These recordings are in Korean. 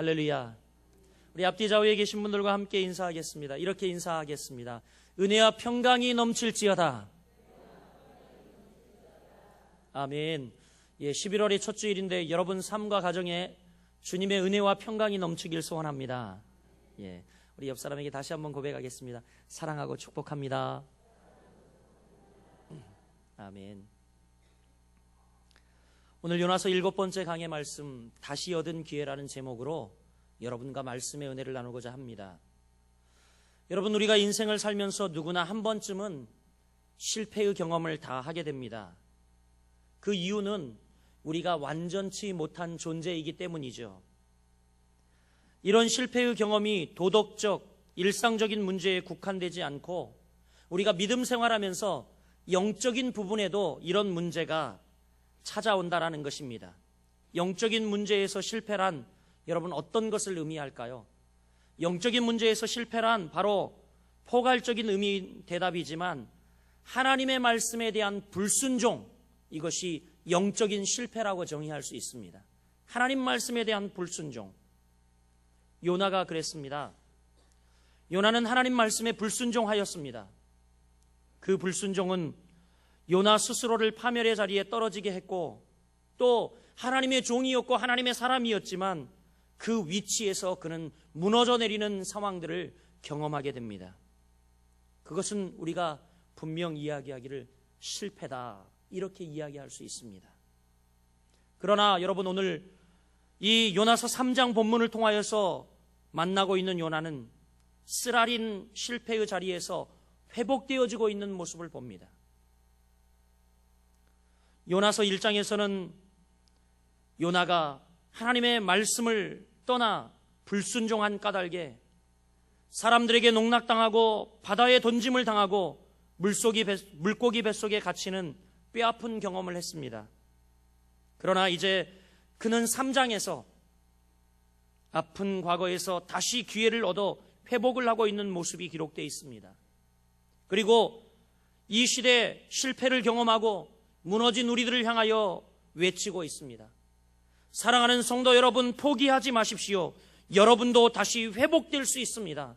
할렐루야. 우리 앞뒤 좌우에 계신 분들과 함께 인사하겠습니다. 이렇게 인사하겠습니다. 은혜와 평강이 넘칠지어다. 아멘. 11월의 첫 주일인데 여러분 삶과 가정에 주님의 은혜와 평강이 넘치길 소원합니다. 우리 옆 사람에게 다시 한번 고백하겠습니다. 사랑하고 축복합니다. 아멘. 오늘 요나서 7번째 강의 말씀, 다시 얻은 기회라는 제목으로 여러분과 말씀의 은혜를 나누고자 합니다. 여러분, 우리가 인생을 살면서 누구나 한 번쯤은 실패의 경험을 다 하게 됩니다. 그 이유는 우리가 완전치 못한 존재이기 때문이죠. 이런 실패의 경험이 도덕적, 일상적인 문제에 국한되지 않고 우리가 믿음 생활하면서 영적인 부분에도 이런 문제가 찾아온다라는 것입니다. 영적인 문제에서 실패란 여러분 어떤 것을 의미할까요? 영적인 문제에서 실패란 바로 포괄적인 의미 대답이지만 하나님의 말씀에 대한 불순종, 이것이 영적인 실패라고 정의할 수 있습니다. 하나님 말씀에 대한 불순종. 요나가 그랬습니다. 요나는 하나님 말씀에 불순종하였습니다. 그 불순종은 요나 스스로를 파멸의 자리에 떨어지게 했고 또 하나님의 종이었고 하나님의 사람이었지만 그 위치에서 그는 무너져 내리는 상황들을 경험하게 됩니다. 그것은 우리가 분명 이야기하기를 실패다, 이렇게 이야기할 수 있습니다. 그러나 여러분, 오늘 이 요나서 3장 본문을 통하여서 만나고 있는 요나는 쓰라린 실패의 자리에서 회복되어지고 있는 모습을 봅니다. 요나서 1장에서는 요나가 하나님의 말씀을 떠나 불순종한 까닭에 사람들에게 농락당하고 바다에 던짐을 당하고 물고기 뱃속에 갇히는 뼈아픈 경험을 했습니다. 그러나 이제 그는 3장에서 아픈 과거에서 다시 기회를 얻어 회복을 하고 있는 모습이 기록되어 있습니다. 그리고 이 시대에 실패를 경험하고 무너진 우리들을 향하여 외치고 있습니다. 사랑하는 성도 여러분, 포기하지 마십시오. 여러분도 다시 회복될 수 있습니다.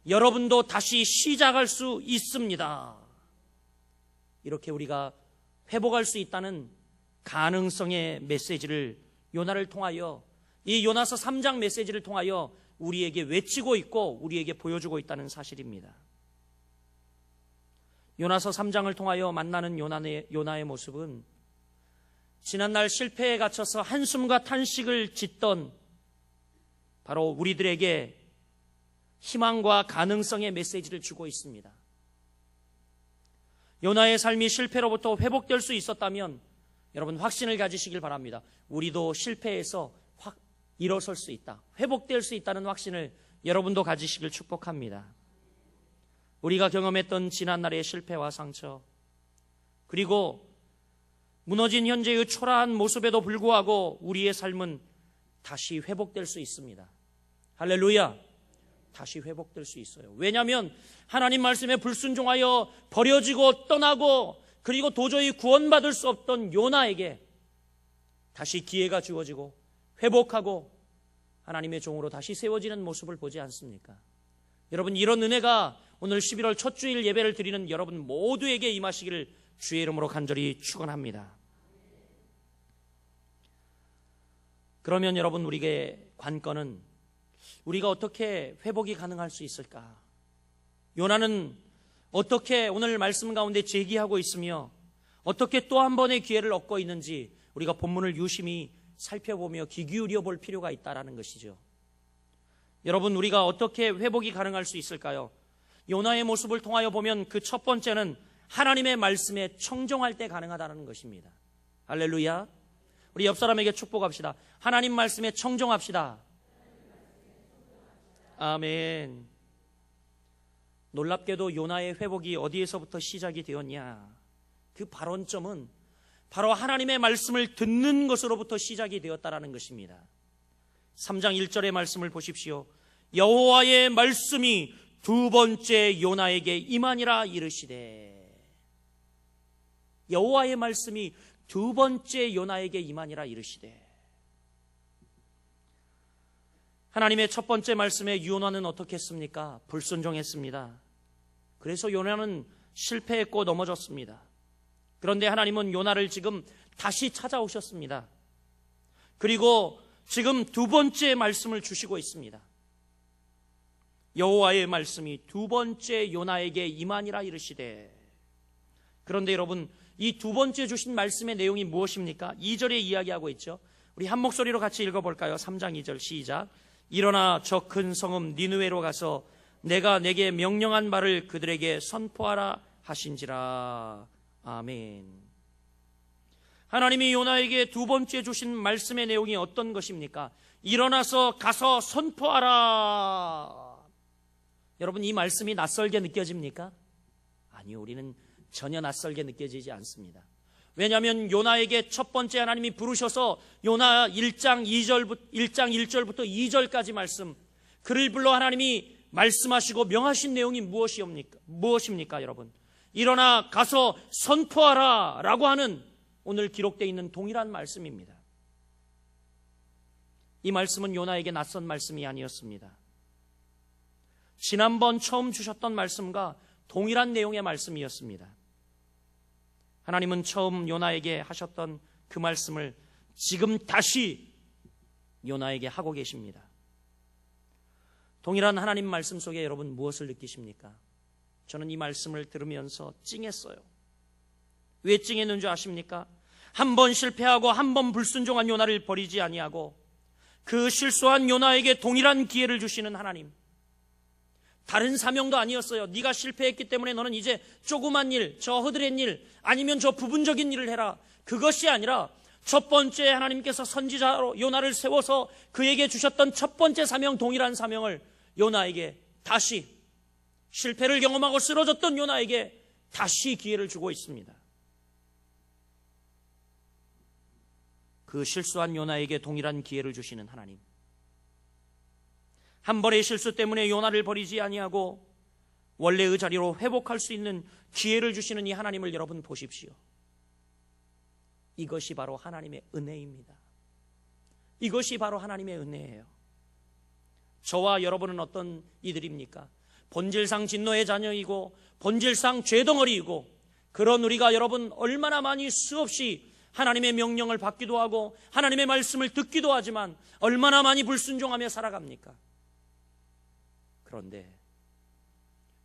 여러분도 다시 시작할 수 있습니다. 이렇게 우리가 회복할 수 있다는 가능성의 메시지를 요나를 통하여, 이 요나서 3장 메시지를 통하여 우리에게 외치고 있고 우리에게 보여주고 있다는 사실입니다. 요나서 3장을 통하여 만나는 요나의 모습은 지난날 실패에 갇혀서 한숨과 탄식을 짓던 바로 우리들에게 희망과 가능성의 메시지를 주고 있습니다. 요나의 삶이 실패로부터 회복될 수 있었다면 여러분 확신을 가지시길 바랍니다. 우리도 실패에서 확 일어설 수 있다, 회복될 수 있다는 확신을 여러분도 가지시길 축복합니다. 우리가 경험했던 지난날의 실패와 상처, 그리고 무너진 현재의 초라한 모습에도 불구하고 우리의 삶은 다시 회복될 수 있습니다. 할렐루야. 다시 회복될 수 있어요. 왜냐하면 하나님 말씀에 불순종하여 버려지고 떠나고 그리고 도저히 구원받을 수 없던 요나에게 다시 기회가 주어지고 회복하고 하나님의 종으로 다시 세워지는 모습을 보지 않습니까? 여러분, 이런 은혜가 오늘 11월 첫 주일 예배를 드리는 여러분 모두에게 임하시기를 주의 이름으로 간절히 축원합니다. 그러면 여러분, 우리의 관건은 우리가 어떻게 회복이 가능할 수 있을까? 요나는 어떻게 오늘 말씀 가운데 제기하고 있으며 어떻게 또 한 번의 기회를 얻고 있는지 우리가 본문을 유심히 살펴보며 귀 기울여 볼 필요가 있다는 것이죠. 여러분, 우리가 어떻게 회복이 가능할 수 있을까요? 요나의 모습을 통하여 보면 그 첫 번째는 하나님의 말씀에 청종할 때 가능하다는 것입니다. 할렐루야. 우리 옆 사람에게 축복합시다. 하나님 말씀에 청종합시다. 아멘. 놀랍게도 요나의 회복이 어디에서부터 시작이 되었냐? 그 발원점은 바로 하나님의 말씀을 듣는 것으로부터 시작이 되었다는 것입니다. 3장 1절의 말씀을 보십시오. 여호와의 말씀이 두 번째 요나에게 임하니라 이르시되, 여호와의 말씀이 두 번째 요나에게 임하니라 이르시되, 하나님의 첫 번째 말씀에 요나는 어떻게 했습니까? 불순종했습니다. 그래서 요나는 실패했고 넘어졌습니다. 그런데 하나님은 요나를 지금 다시 찾아오셨습니다. 그리고 지금 두 번째 말씀을 주시고 있습니다. 여호와의 말씀이 두 번째 요나에게 임하니라 이르시되. 그런데 여러분, 이 두 번째 주신 말씀의 내용이 무엇입니까? 2절에 이야기하고 있죠. 우리 한 목소리로 같이 읽어볼까요? 3장 2절 시작. 일어나 저 큰 성읍 니느웨로 가서 내가 내게 명령한 말을 그들에게 선포하라 하신지라. 아멘. 하나님이 요나에게 두 번째 주신 말씀의 내용이 어떤 것입니까? 일어나서 가서 선포하라. 여러분, 이 말씀이 낯설게 느껴집니까? 아니요, 우리는 전혀 낯설게 느껴지지 않습니다. 왜냐하면 요나에게 첫 번째 하나님이 부르셔서 요나 1장 1절부터 2절까지 말씀, 그를 불러 하나님이 말씀하시고 명하신 내용이 무엇입니까 여러분? 일어나 가서 선포하라 라고 하는 오늘 기록되어 있는 동일한 말씀입니다. 이 말씀은 요나에게 낯선 말씀이 아니었습니다. 지난번 처음 주셨던 말씀과 동일한 내용의 말씀이었습니다. 하나님은 처음 요나에게 하셨던 그 말씀을 지금 다시 요나에게 하고 계십니다. 동일한 하나님 말씀 속에 여러분 무엇을 느끼십니까? 저는 이 말씀을 들으면서 찡했어요. 왜 찡했는 줄 아십니까? 한 번 실패하고 한 번 불순종한 요나를 버리지 아니하고 그 실수한 요나에게 동일한 기회를 주시는 하나님. 다른 사명도 아니었어요. 네가 실패했기 때문에 너는 이제 조그만 일, 저 허드렛 일, 아니면 저 부분적인 일을 해라. 그것이 아니라 첫 번째 하나님께서 선지자로 요나를 세워서 그에게 주셨던 첫 번째 사명, 동일한 사명을 요나에게 다시, 실패를 경험하고 쓰러졌던 요나에게 다시 기회를 주고 있습니다. 그 실수한 요나에게 동일한 기회를 주시는 하나님. 한 번의 실수 때문에 요나를 버리지 아니하고 원래의 자리로 회복할 수 있는 기회를 주시는 이 하나님을 여러분 보십시오. 이것이 바로 하나님의 은혜입니다. 이것이 바로 하나님의 은혜예요. 저와 여러분은 어떤 이들입니까? 본질상 진노의 자녀이고 본질상 죄덩어리이고, 그런 우리가 여러분 얼마나 많이 수없이 하나님의 명령을 받기도 하고 하나님의 말씀을 듣기도 하지만 얼마나 많이 불순종하며 살아갑니까? 그런데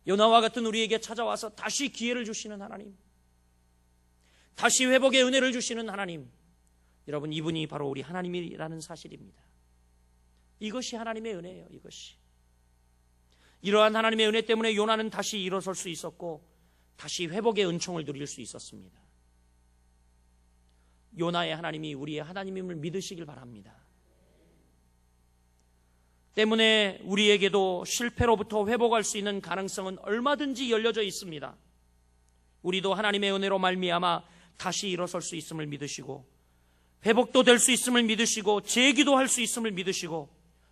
요나와 같은 우리에게 찾아와서 다시 기회를 주시는 하나님, 다시 회복의 은혜를 주시는 하나님, 여러분 이분이 바로 우리 하나님이라는 사실입니다. 이것이 하나님의 은혜예요. 이것이. 이러한 하나님의 은혜 때문에 요나는 다시 일어설 수 있었고 다시 회복의 은총을 누릴 수 있었습니다. 요나의 하나님이 우리의 하나님임을 믿으시길 바랍니다. 때문에 우리에게도 실패로부터 회복할 수 있는 가능성은 얼마든지 열려져 있습니다. 우리도 하나님의 은혜로 말미암아 다시 일어설 수 있음을 믿으시고 회복도 될 수 있음을 믿으시고 재기도 할 수 있음을 믿으시고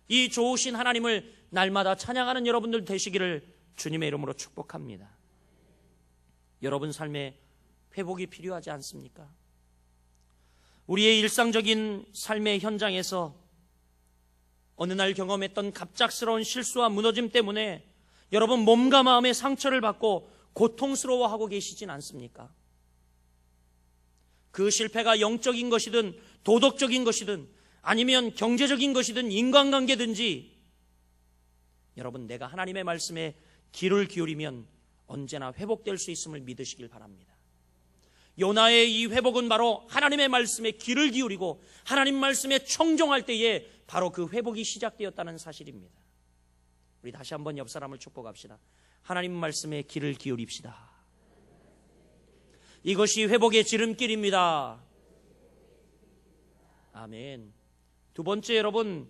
이 좋으신 하나님을 날마다 찬양하는 여러분들 되시기를 주님의 이름으로 축복합니다. 여러분 삶에 회복이 필요하지 않습니까? 우리의 일상적인 삶의 현장에서 어느 날 경험했던 갑작스러운 실수와 무너짐 때문에 여러분 몸과 마음의 상처를 받고 고통스러워하고 계시진 않습니까? 그 실패가 영적인 것이든 도덕적인 것이든 아니면 경제적인 것이든 인간관계든지 여러분 내가 하나님의 말씀에 귀를 기울이면 언제나 회복될 수 있음을 믿으시길 바랍니다. 요나의 이 회복은 바로 하나님의 말씀에 귀를 기울이고 하나님 말씀에 청종할 때에 바로 그 회복이 시작되었다는 사실입니다. 우리 다시 한번 옆 사람을 축복합시다. 하나님 말씀에 귀를 기울입시다. 이것이 회복의 지름길입니다. 아멘. 두 번째, 여러분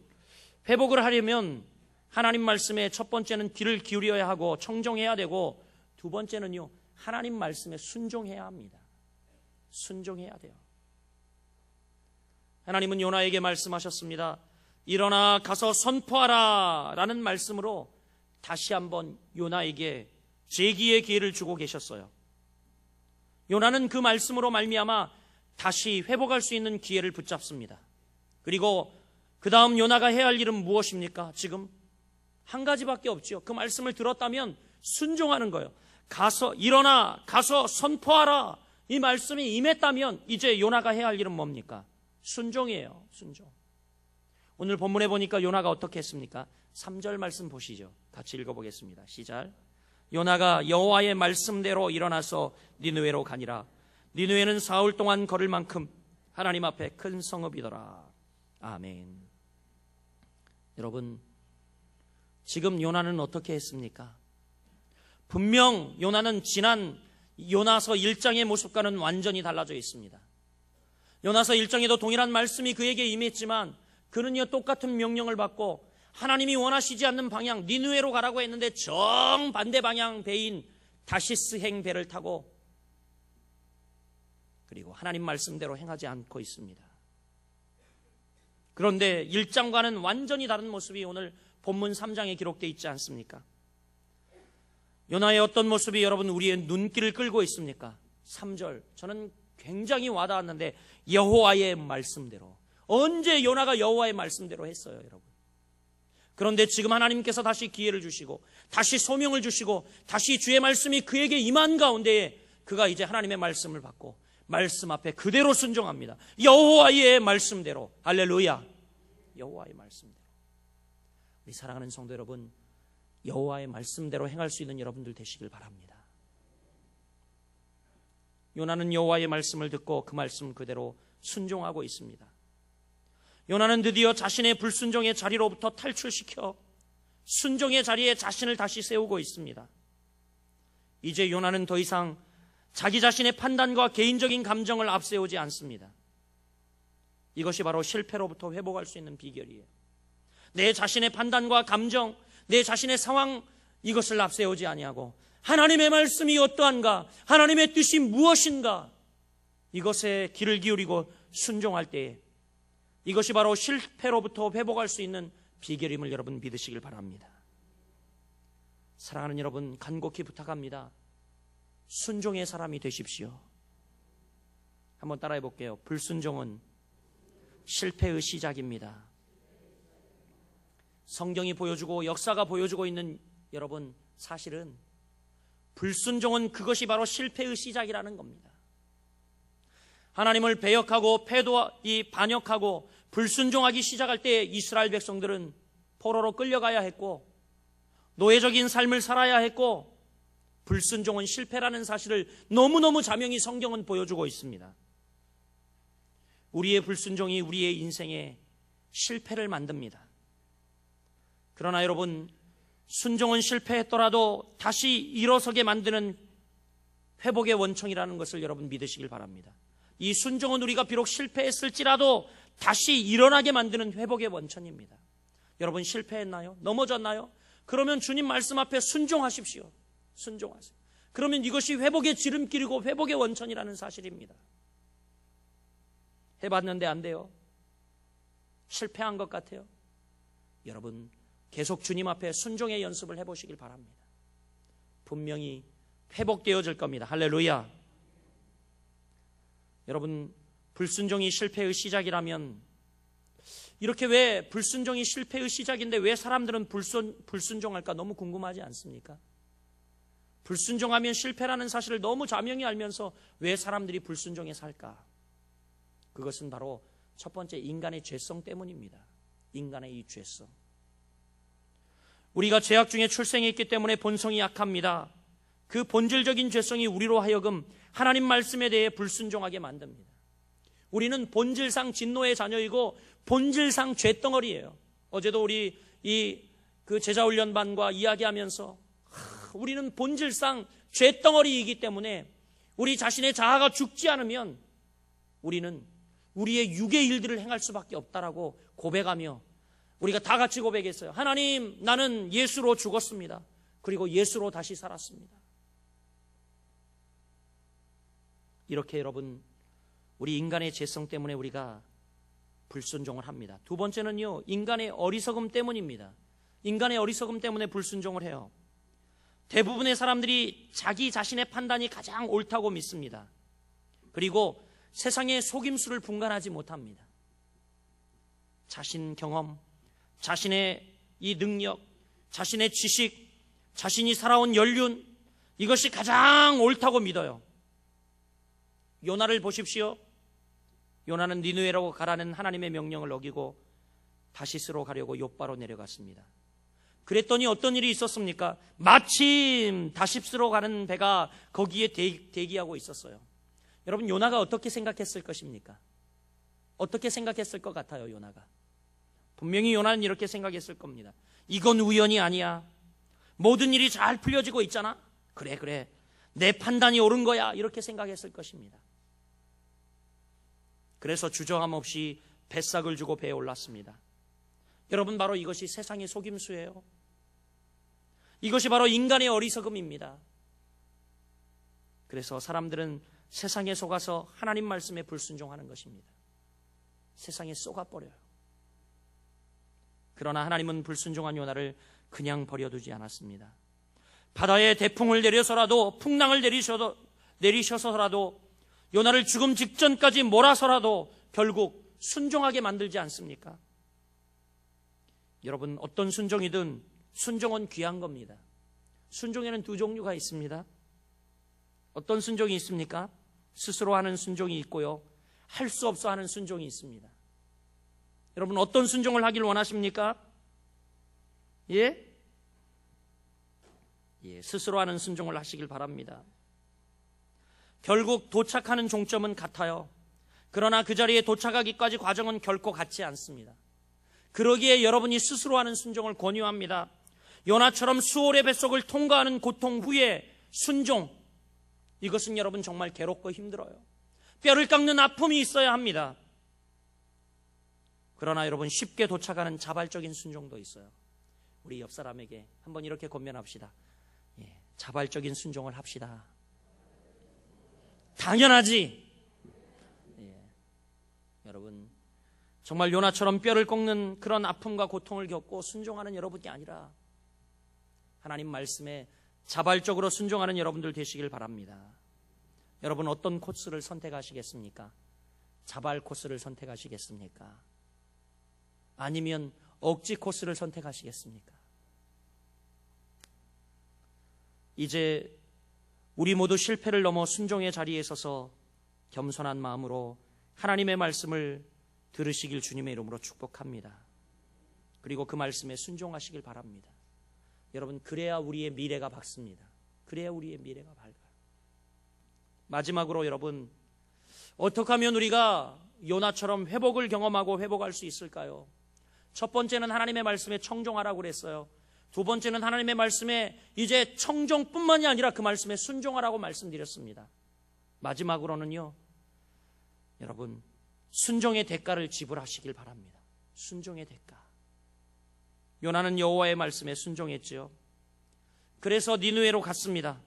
회복을 하려면 하나님 말씀에 첫 번째는 귀를 기울여야 하고 청종해야 되고, 두 번째는요 하나님 말씀에 순종해야 합니다. 순종해야 돼요. 하나님은 요나에게 말씀하셨습니다. 일어나 가서 선포하라 라는 말씀으로 다시 한번 요나에게 재기의 기회를 주고 계셨어요. 요나는 그 말씀으로 말미암아 다시 회복할 수 있는 기회를 붙잡습니다. 그리고 그 다음 요나가 해야 할 일은 무엇입니까? 지금 한 가지밖에 없죠. 그 말씀을 들었다면 순종하는 거예요. 가서 일어나 가서 선포하라. 이 말씀이 임했다면 이제 요나가 해야 할 일은 뭡니까? 순종이에요. 순종. 오늘 본문에 보니까 요나가 어떻게 했습니까? 3절 말씀 보시죠. 같이 읽어보겠습니다. 시작. 요나가 여호와의 말씀대로 일어나서 니느웨로 가니라. 니느웨는 사흘 동안 걸을 만큼 하나님 앞에 큰 성읍이더라. 아멘. 여러분, 지금 요나는 어떻게 했습니까? 분명 요나는 지난 요나서 1장의 모습과는 완전히 달라져 있습니다. 요나서 1장에도 동일한 말씀이 그에게 임했지만 그는요 똑같은 명령을 받고 하나님이 원하시지 않는 방향 니느웨로 가라고 했는데 정반대 방향 배인 다시스행 배를 타고 그리고 하나님 말씀대로 행하지 않고 있습니다. 그런데 1장과는 완전히 다른 모습이 오늘 본문 3장에 기록되어 있지 않습니까? 요나의 어떤 모습이 여러분 우리의 눈길을 끌고 있습니까? 3절 저는 굉장히 와닿았는데 여호와의 말씀대로. 언제 요나가 여호와의 말씀대로 했어요, 여러분? 그런데 지금 하나님께서 다시 기회를 주시고 다시 소명을 주시고 다시 주의 말씀이 그에게 임한 가운데에 그가 이제 하나님의 말씀을 받고 말씀 앞에 그대로 순종합니다. 여호와의 말씀대로. 할렐루야. 여호와의 말씀대로. 우리 사랑하는 성도 여러분, 여호와의 말씀대로 행할 수 있는 여러분들 되시길 바랍니다. 요나는 여호와의 말씀을 듣고 그 말씀 그대로 순종하고 있습니다. 요나는 드디어 자신의 불순종의 자리로부터 탈출시켜 순종의 자리에 자신을 다시 세우고 있습니다. 이제 요나는 더 이상 자기 자신의 판단과 개인적인 감정을 앞세우지 않습니다. 이것이 바로 실패로부터 회복할 수 있는 비결이에요. 내 자신의 판단과 감정, 내 자신의 상황, 이것을 앞세우지 아니하고 하나님의 말씀이 어떠한가, 하나님의 뜻이 무엇인가, 이것에 귀를 기울이고 순종할 때에 이것이 바로 실패로부터 회복할 수 있는 비결임을 여러분 믿으시길 바랍니다. 사랑하는 여러분, 간곡히 부탁합니다. 순종의 사람이 되십시오. 한번 따라해 볼게요. 불순종은 실패의 시작입니다. 성경이 보여주고 역사가 보여주고 있는 여러분, 사실은 불순종은 그것이 바로 실패의 시작이라는 겁니다. 하나님을 배역하고 반역하고 불순종하기 시작할 때 이스라엘 백성들은 포로로 끌려가야 했고 노예적인 삶을 살아야 했고 불순종은 실패라는 사실을 너무너무 자명히 성경은 보여주고 있습니다. 우리의 불순종이 우리의 인생에 실패를 만듭니다. 그러나 여러분, 순종은 실패했더라도 다시 일어서게 만드는 회복의 원천이라는 것을 여러분 믿으시길 바랍니다. 이 순종은 우리가 비록 실패했을지라도 다시 일어나게 만드는 회복의 원천입니다. 여러분 실패했나요? 넘어졌나요? 그러면 주님 말씀 앞에 순종하십시오. 순종하세요. 그러면 이것이 회복의 지름길이고 회복의 원천이라는 사실입니다. 해봤는데 안 돼요. 실패한 것 같아요. 여러분 계속 주님 앞에 순종의 연습을 해보시길 바랍니다. 분명히 회복되어질 겁니다. 할렐루야. 여러분, 불순종이 실패의 시작이라면 이렇게 왜 불순종이 실패의 시작인데 왜 사람들은 불순종할까 너무 궁금하지 않습니까? 불순종하면 실패라는 사실을 너무 자명히 알면서 왜 사람들이 불순종에 살까? 그것은 바로 첫 번째 인간의 죄성 때문입니다. 인간의 이 죄성. 우리가 죄악 중에 출생해 있기 때문에 본성이 약합니다. 그 본질적인 죄성이 우리로 하여금 하나님 말씀에 대해 불순종하게 만듭니다. 우리는 본질상 진노의 자녀이고 본질상 죄덩어리예요. 어제도 우리 그 제자훈련반과 이야기하면서 우리는 본질상 죄덩어리이기 때문에 우리 자신의 자아가 죽지 않으면 우리는 우리의 육의 일들을 행할 수밖에 없다라고 고백하며 우리가 다 같이 고백했어요. 하나님, 나는 예수로 죽었습니다. 그리고 예수로 다시 살았습니다. 이렇게 여러분, 우리 인간의 죄성 때문에 우리가 불순종을 합니다. 두 번째는요, 인간의 어리석음 때문입니다. 인간의 어리석음 때문에 불순종을 해요. 대부분의 사람들이 자기 자신의 판단이 가장 옳다고 믿습니다. 그리고 세상의 속임수를 분간하지 못합니다. 자신 경험, 자신의 이 능력, 자신의 지식, 자신이 살아온 연륜, 이것이 가장 옳다고 믿어요. 요나를 보십시오. 요나는 니느웨로 가라는 하나님의 명령을 어기고 다시스로 가려고 욥바로 내려갔습니다. 그랬더니 어떤 일이 있었습니까? 마침 다시스로 가는 배가 거기에 대기하고 있었어요. 여러분, 요나가 어떻게 생각했을 것입니까? 어떻게 생각했을 것 같아요, 요나가? 분명히 요나는 이렇게 생각했을 겁니다. 이건 우연이 아니야. 모든 일이 잘 풀려지고 있잖아. 그래, 내 판단이 옳은 거야. 이렇게 생각했을 것입니다. 그래서 주저함 없이 뱃삭을 주고 배에 올랐습니다. 여러분, 바로 이것이 세상의 속임수예요. 이것이 바로 인간의 어리석음입니다. 그래서 사람들은 세상에 속아서 하나님 말씀에 불순종하는 것입니다. 세상에 속아버려요. 그러나 하나님은 불순종한 요나를 그냥 버려두지 않았습니다. 바다에 대풍을 내려서라도, 풍랑을 내리셔서라도, 요나를 죽음 직전까지 몰아서라도 결국 순종하게 만들지 않습니까? 여러분, 어떤 순종이든 순종은 귀한 겁니다. 순종에는 두 종류가 있습니다. 어떤 순종이 있습니까? 스스로 하는 순종이 있고요, 할 수 없어 하는 순종이 있습니다. 여러분, 어떤 순종을 하길 원하십니까? 예, 스스로 하는 순종을 하시길 바랍니다. 결국 도착하는 종점은 같아요. 그러나 그 자리에 도착하기까지 과정은 결코 같지 않습니다. 그러기에 여러분이 스스로 하는 순종을 권유합니다. 요나처럼 수월의 뱃속을 통과하는 고통 후에 순종, 이것은 여러분 정말 괴롭고 힘들어요. 뼈를 깎는 아픔이 있어야 합니다. 그러나 여러분, 쉽게 도착하는 자발적인 순종도 있어요. 우리 옆 사람에게 한번 이렇게 권면합시다. 자발적인 순종을 합시다. 당연하지. 여러분, 정말 요나처럼 뼈를 꺾는 그런 아픔과 고통을 겪고 순종하는 여러분이 아니라 하나님 말씀에 자발적으로 순종하는 여러분들 되시길 바랍니다. 여러분, 어떤 코스를 선택하시겠습니까? 자발 코스를 선택하시겠습니까? 아니면 억지 코스를 선택하시겠습니까? 이제 우리 모두 실패를 넘어 순종의 자리에 서서 겸손한 마음으로 하나님의 말씀을 들으시길 주님의 이름으로 축복합니다. 그리고 그 말씀에 순종하시길 바랍니다. 여러분, 그래야 우리의 미래가 밝습니다. 그래야 우리의 미래가 밝아요. 마지막으로 여러분, 어떻게 하면 우리가 요나처럼 회복을 경험하고 회복할 수 있을까요? 첫 번째는 하나님의 말씀에 청종하라고 그랬어요. 두 번째는 하나님의 말씀에 이제 청종뿐만이 아니라 그 말씀에 순종하라고 말씀드렸습니다. 마지막으로는요, 여러분, 순종의 대가를 지불하시길 바랍니다. 순종의 대가. 요나는 여호와의 말씀에 순종했지요. 그래서 니느웨로 갔습니다.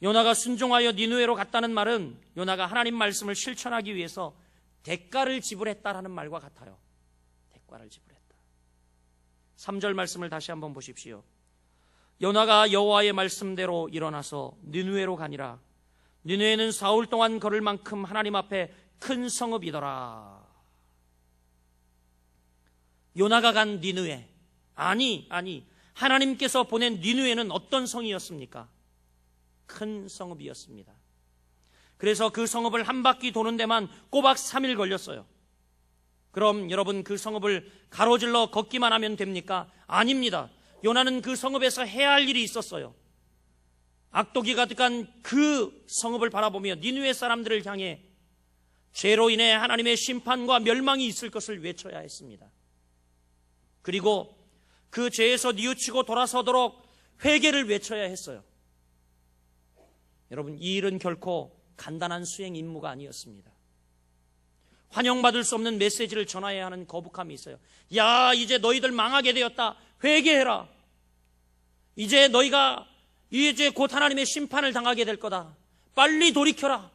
요나가 순종하여 니느웨로 갔다는 말은 요나가 하나님 말씀을 실천하기 위해서 대가를 지불했다라는 말과 같아요. 대가를 지불했다. 3절 말씀을 다시 한번 보십시오. 요나가 여호와의 말씀대로 일어나서 니느웨로 가니라. 니느웨는 사흘 동안 걸을 만큼 하나님 앞에 큰 성읍이더라. 요나가 간 니느웨, 아니 하나님께서 보낸 니느웨는 어떤 성이었습니까? 큰 성읍이었습니다. 그래서 그 성읍을 한 바퀴 도는 데만 꼬박 3일 걸렸어요. 그럼 여러분, 그 성읍을 가로질러 걷기만 하면 됩니까? 아닙니다. 요나는 그 성읍에서 해야 할 일이 있었어요. 악독이 가득한 그 성읍을 바라보며 니느웨 사람들을 향해 죄로 인해 하나님의 심판과 멸망이 있을 것을 외쳐야 했습니다. 그리고 그 죄에서 뉘우치고 돌아서도록 회개를 외쳐야 했어요. 여러분, 이 일은 결코 간단한 수행 임무가 아니었습니다. 환영받을 수 없는 메시지를 전해야 하는 거북함이 있어요. 야, 이제 너희들 망하게 되었다. 회개해라. 이제 너희가 이제 곧 하나님의 심판을 당하게 될 거다. 빨리 돌이켜라.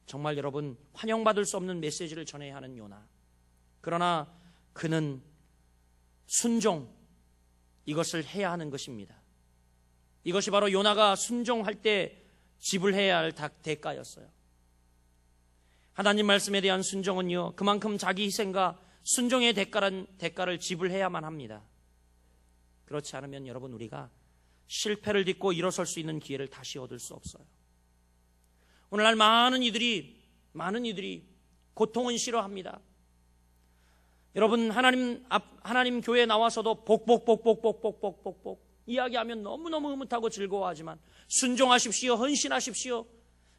정말 여러분, 환영받을 수 없는 메시지를 전해야 하는 요나. 그러나 그는 순종, 이것을 해야 하는 것입니다. 이것이 바로 요나가 순종할 때 지불해야 할 대가였어요. 하나님 말씀에 대한 순종은요, 그만큼 자기 희생과 순종의 대가를 지불해야만 합니다. 그렇지 않으면 여러분, 우리가 실패를 딛고 일어설 수 있는 기회를 다시 얻을 수 없어요. 오늘날 많은 이들이 고통은 싫어합니다. 여러분, 하나님 교회에 나와서도 복복 이야기하면 너무너무 흐뭇하고 즐거워하지만, 순종하십시오, 헌신하십시오,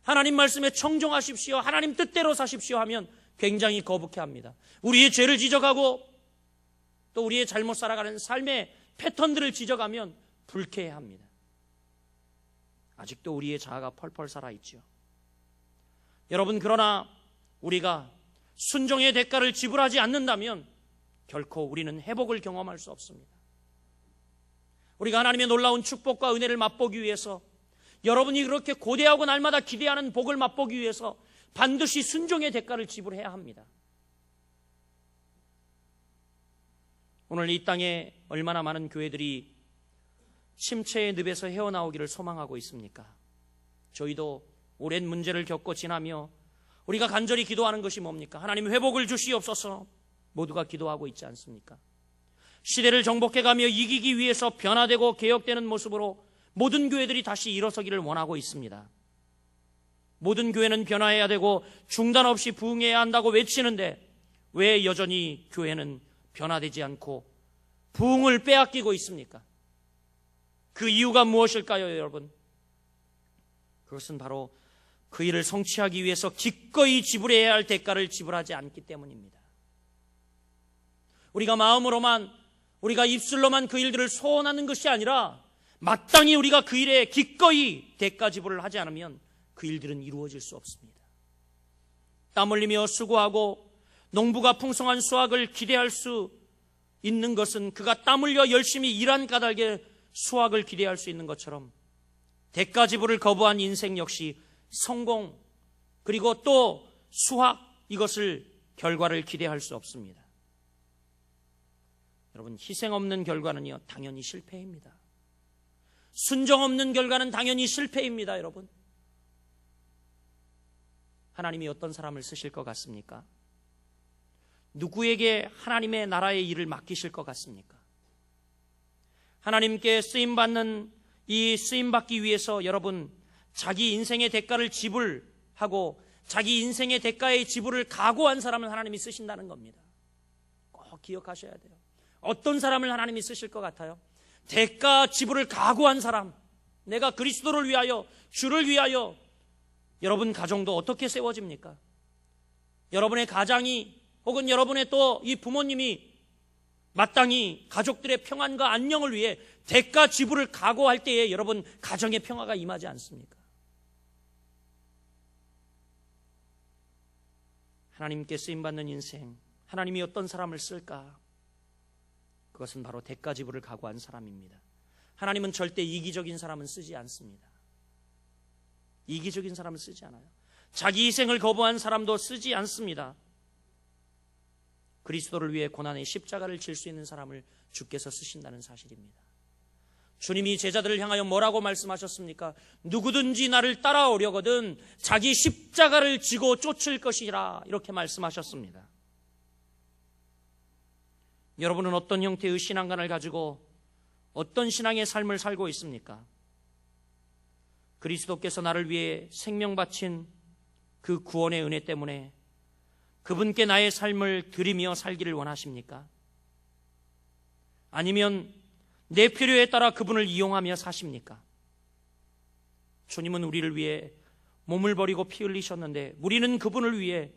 하나님 말씀에 청종하십시오, 하나님 뜻대로 사십시오 하면 굉장히 거북해합니다. 우리의 죄를 지적하고 또 우리의 잘못 살아가는 삶의 패턴들을 지적하면 불쾌해합니다. 아직도 우리의 자아가 펄펄 살아있죠. 여러분, 그러나 우리가 순종의 대가를 지불하지 않는다면 결코 우리는 회복을 경험할 수 없습니다. 우리가 하나님의 놀라운 축복과 은혜를 맛보기 위해서, 여러분이 그렇게 고대하고 날마다 기대하는 복을 맛보기 위해서 반드시 순종의 대가를 지불해야 합니다. 오늘 이 땅에 얼마나 많은 교회들이 침체의 늪에서 헤어나오기를 소망하고 있습니까? 저희도 오랜 문제를 겪고 지나며 우리가 간절히 기도하는 것이 뭡니까? 하나님, 회복을 주시옵소서. 모두가 기도하고 있지 않습니까? 시대를 정복해가며 이기기 위해서 변화되고 개혁되는 모습으로 모든 교회들이 다시 일어서기를 원하고 있습니다. 모든 교회는 변화해야 되고 중단 없이 부흥해야 한다고 외치는데, 왜 여전히 교회는 변화되지 않고 부흥을 빼앗기고 있습니까? 그 이유가 무엇일까요, 여러분? 그것은 바로 그 일을 성취하기 위해서 기꺼이 지불해야 할 대가를 지불하지 않기 때문입니다. 우리가 마음으로만, 우리가 입술로만 그 일들을 소원하는 것이 아니라 마땅히 우리가 그 일에 기꺼이 대가 지불을 하지 않으면 그 일들은 이루어질 수 없습니다. 땀 흘리며 수고하고 농부가 풍성한 수확을 기대할 수 있는 것은 그가 땀 흘려 열심히 일한 까닭에 수확을 기대할 수 있는 것처럼, 대가 지불을 거부한 인생 역시 성공, 그리고 또 수확, 이것을 결과를 기대할 수 없습니다. 여러분, 희생 없는 결과는요, 당연히 실패입니다. 순종 없는 결과는 당연히 실패입니다. 여러분, 하나님이 어떤 사람을 쓰실 것 같습니까? 누구에게 하나님의 나라의 일을 맡기실 것 같습니까? 하나님께 쓰임받는 이 쓰임받기 위해서 여러분, 자기 인생의 대가를 지불하고 자기 인생의 대가의 지불을 각오한 사람을 하나님이 쓰신다는 겁니다. 꼭 기억하셔야 돼요. 어떤 사람을 하나님이 쓰실 것 같아요? 대가 지불을 각오한 사람, 내가 그리스도를 위하여, 주를 위하여. 여러분 가정도 어떻게 세워집니까? 여러분의 가장이, 혹은 여러분의 또 이 부모님이 마땅히 가족들의 평안과 안녕을 위해 대가 지불을 각오할 때에 여러분 가정의 평화가 임하지 않습니까? 하나님께 쓰임받는 인생, 하나님이 어떤 사람을 쓸까? 그것은 바로 대가 지불을 각오한 사람입니다. 하나님은 절대 이기적인 사람은 쓰지 않습니다. 이기적인 사람을 쓰지 않아요. 자기 희생을 거부한 사람도 쓰지 않습니다. 그리스도를 위해 고난의 십자가를 질 수 있는 사람을 주께서 쓰신다는 사실입니다. 주님이 제자들을 향하여 뭐라고 말씀하셨습니까? 누구든지 나를 따라오려거든 자기 십자가를 지고 쫓을 것이라, 이렇게 말씀하셨습니다. 여러분은 어떤 형태의 신앙관을 가지고 어떤 신앙의 삶을 살고 있습니까? 그리스도께서 나를 위해 생명 바친 그 구원의 은혜 때문에 그분께 나의 삶을 드리며 살기를 원하십니까? 아니면 내 필요에 따라 그분을 이용하며 사십니까? 주님은 우리를 위해 몸을 버리고 피 흘리셨는데, 우리는 그분을 위해,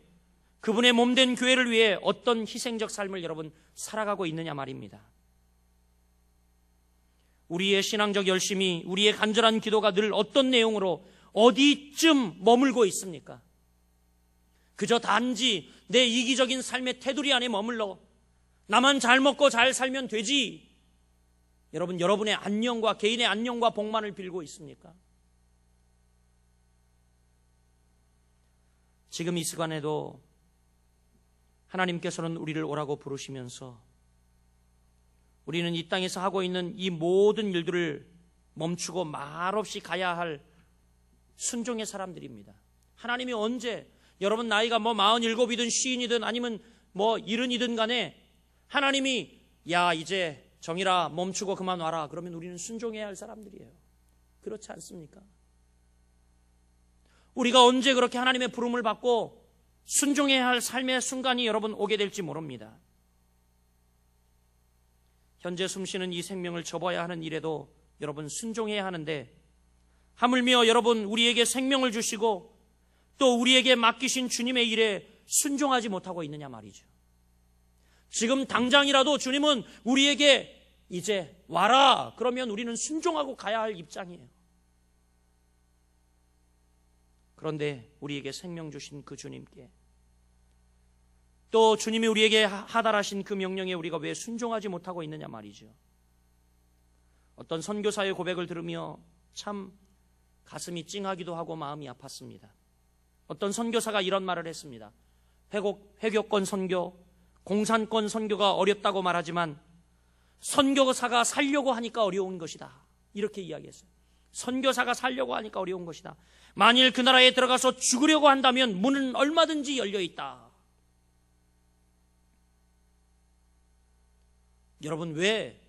그분의 몸된 교회를 위해 어떤 희생적 삶을 여러분 살아가고 있느냐 말입니다. 우리의 신앙적 열심이, 우리의 간절한 기도가 늘 어떤 내용으로 어디쯤 머물고 있습니까? 그저 단지 내 이기적인 삶의 테두리 안에 머물러 나만 잘 먹고 잘 살면 되지, 여러분, 여러분의 안녕과 개인의 안녕과 복만을 빌고 있습니까? 지금 이 시간에도 하나님께서는 우리를 오라고 부르시면서 우리는 이 땅에서 하고 있는 이 모든 일들을 멈추고 말없이 가야 할 순종의 사람들입니다. 하나님이 언제 여러분 나이가 뭐 47이든 50이든 아니면 뭐 70이든 간에 하나님이 야 이제 정일아 멈추고 그만 와라 그러면 우리는 순종해야 할 사람들이에요. 그렇지 않습니까? 우리가 언제 그렇게 하나님의 부름을 받고 순종해야 할 삶의 순간이 여러분 오게 될지 모릅니다. 현재 숨쉬는 이 생명을 접어야 하는 일에도 여러분 순종해야 하는데 하물며 여러분 우리에게 생명을 주시고 또 우리에게 맡기신 주님의 일에 순종하지 못하고 있느냐 말이죠. 지금 당장이라도 주님은 우리에게 이제 와라 그러면 우리는 순종하고 가야 할 입장이에요. 그런데 우리에게 생명 주신 그 주님께 또 주님이 우리에게 하달하신 그 명령에 우리가 왜 순종하지 못하고 있느냐 말이죠. 어떤 선교사의 고백을 들으며 참 가슴이 찡하기도 하고 마음이 아팠습니다. 어떤 선교사가 이런 말을 했습니다. 회교권 선교, 공산권 선교가 어렵다고 말하지만 선교사가 살려고 하니까 어려운 것이다. 이렇게 이야기했어요. 선교사가 살려고 하니까 어려운 것이다. 만일 그 나라에 들어가서 죽으려고 한다면 문은 얼마든지 열려있다. 여러분 왜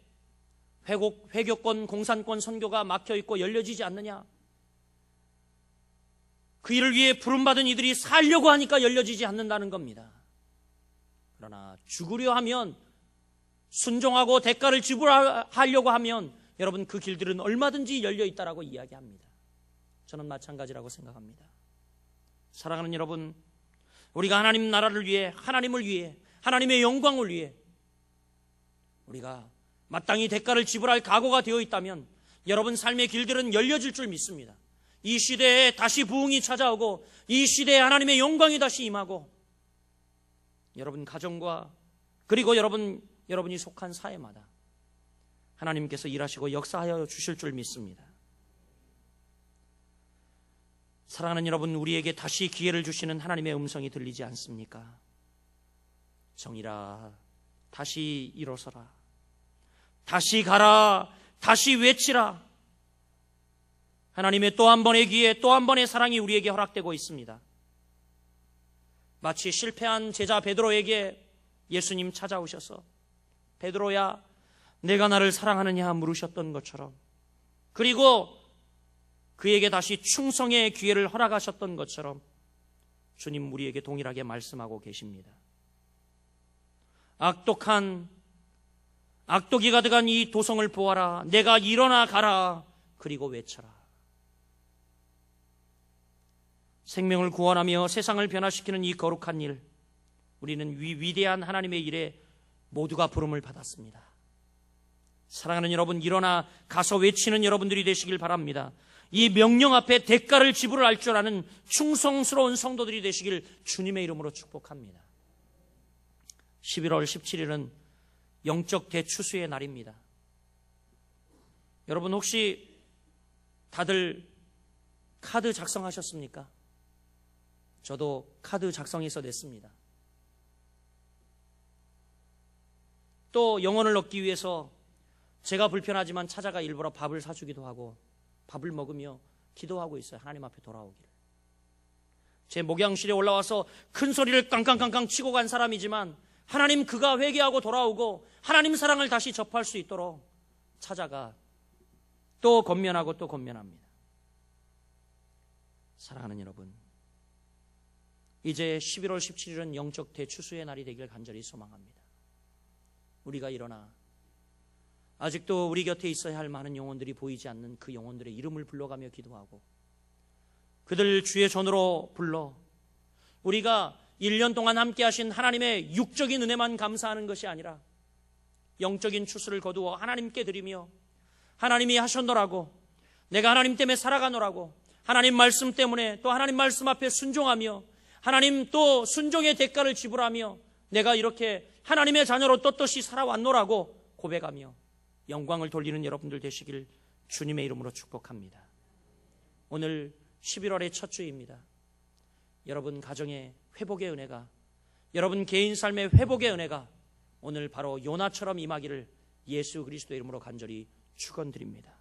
회교권 공산권 선교가 막혀있고 열려지지 않느냐? 그 일을 위해 부름받은 이들이 살려고 하니까 열려지지 않는다는 겁니다. 그러나 죽으려 하면 순종하고 대가를 지불하려고 하면 여러분 그 길들은 얼마든지 열려있다라고 이야기합니다. 저는 마찬가지라고 생각합니다. 사랑하는 여러분, 우리가 하나님 나라를 위해 하나님을 위해 하나님의 영광을 위해 우리가 마땅히 대가를 지불할 각오가 되어 있다면 여러분 삶의 길들은 열려질 줄 믿습니다. 이 시대에 다시 부흥이 찾아오고 이 시대에 하나님의 영광이 다시 임하고 여러분 가정과 그리고 여러분이 속한 사회마다 하나님께서 일하시고 역사하여 주실 줄 믿습니다. 사랑하는 여러분, 우리에게 다시 기회를 주시는 하나님의 음성이 들리지 않습니까? 정일아, 다시 일어서라. 다시 가라. 다시 외치라. 하나님의 또 한 번의 기회, 또 한 번의 사랑이 우리에게 허락되고 있습니다. 마치 실패한 제자 베드로에게 예수님 찾아오셔서 베드로야, 내가 나를 사랑하느냐 물으셨던 것처럼, 그리고 그에게 다시 충성의 기회를 허락하셨던 것처럼 주님 우리에게 동일하게 말씀하고 계십니다. 악독이 가득한 이 도성을 보아라. 내가 일어나 가라. 그리고 외쳐라. 생명을 구원하며 세상을 변화시키는 이 거룩한 일, 우리는 위대한 하나님의 일에 모두가 부름을 받았습니다. 사랑하는 여러분, 일어나 가서 외치는 여러분들이 되시길 바랍니다. 이 명령 앞에 대가를 지불할 줄 아는 충성스러운 성도들이 되시길 주님의 이름으로 축복합니다. 11월 17일은 영적 대추수의 날입니다. 여러분 혹시 다들 카드 작성하셨습니까? 저도 카드 작성해서 냈습니다. 또 영혼을 얻기 위해서 제가 불편하지만 찾아가 일부러 밥을 사주기도 하고 밥을 먹으며 기도하고 있어요. 하나님 앞에 돌아오기를. 제 목양실에 올라와서 큰 소리를 깡깡깡깡 치고 간 사람이지만 하나님 그가 회개하고 돌아오고 하나님 사랑을 다시 접할 수 있도록 찾아가 또 권면하고 또 권면합니다. 사랑하는 여러분, 이제 11월 17일은 영적 대추수의 날이 되길 간절히 소망합니다. 우리가 일어나 아직도 우리 곁에 있어야 할 많은 영혼들이 보이지 않는 그 영혼들의 이름을 불러가며 기도하고 그들 주의 전으로 불러 우리가 1년 동안 함께 하신 하나님의 육적인 은혜만 감사하는 것이 아니라 영적인 추수를 거두어 하나님께 드리며 하나님이 하셨노라고, 내가 하나님 때문에 살아가노라고, 하나님 말씀 때문에 또 하나님 말씀 앞에 순종하며 하나님 또 순종의 대가를 지불하며 내가 이렇게 하나님의 자녀로 떳떳이 살아왔노라고 고백하며 영광을 돌리는 여러분들 되시길 주님의 이름으로 축복합니다. 오늘 11월의 첫 주입니다. 여러분 가정의 회복의 은혜가, 여러분 개인 삶의 회복의 은혜가 오늘 바로 요나처럼 임하기를 예수 그리스도의 이름으로 간절히 축원드립니다.